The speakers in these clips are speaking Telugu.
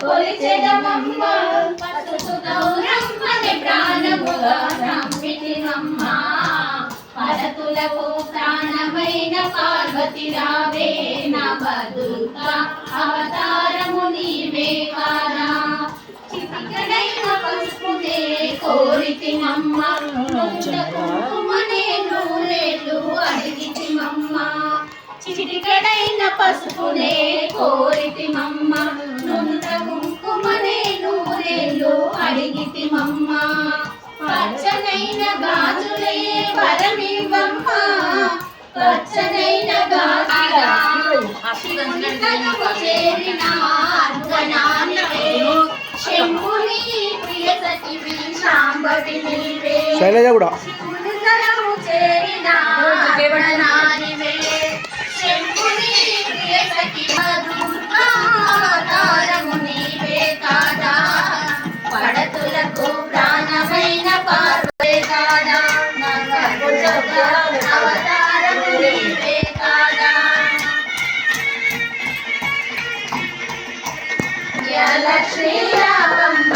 కొలిచెదమమ్మ పసుపు గౌరమ్మని ప్రాణముగా నమ్మితిమమ్మ పరతులకు ప్రాణమైన పార్వతి రావే నవదుర్గ అవతారము నీవే కాదా చిటికడైన పసుపునే కోరితిమమ్మ కుంకుమనే నూరేళ్ళు అడిగితిమమ్మ చిటికడైన పసుపునే కోరితిమమ్మ నుండ కుంకుమనే నూరేళ్ళు అడిగితిమమ్మ పచ్చనైన గాజులే వరమివ్వమ్మ పచ్చనైన గాజులము చేరిన అర్ధనానివే శంభుని ప్రియ సఖివి శాంభవి నీవే శివునితలము చేరిన అర్ధనానివే శంభుని ప్రియ సఖివ దుర్గావతారము నీవే కాదా పడతులకు ప్రాణమైన పార్వతే కాదా అవతారము నీవే కాదా లక్ష్మీ రామమ్మ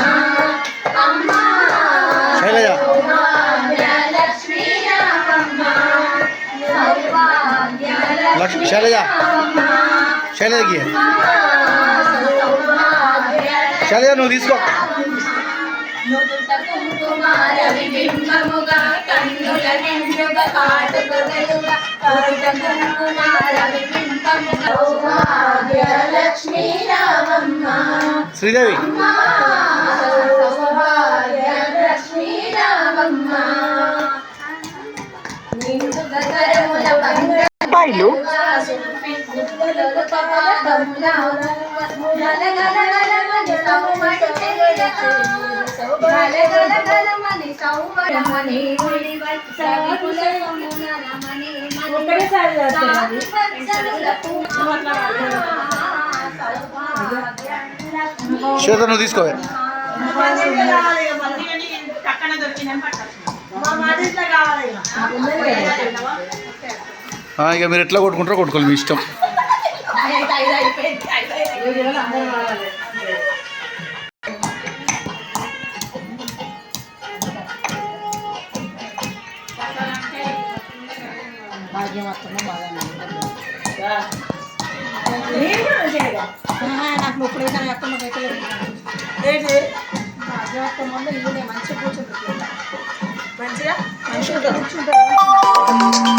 అమ్మ లక్ష్మీ రామమ్మ శైలజ శైలజ నువ్వు తీసుకో కుంకుమారవిబింబముగా కన్నుల నిండుగా కాటుకలుగా కుంకుమారవిబింబముగా లక్ష్మీ రామమ్మ శ్రీదేవి లక్ష్మీ రామమ్మ నిండుగా కరముల బంగారు శ్వేత నువ్వు తీసుకో ఇక మీరు ఎట్లా కొట్టుకుంటారో కొట్టుకోవాలి మీ ఇష్టం నాకు ఇప్పుడు మంచిగా కూర్చుంటారు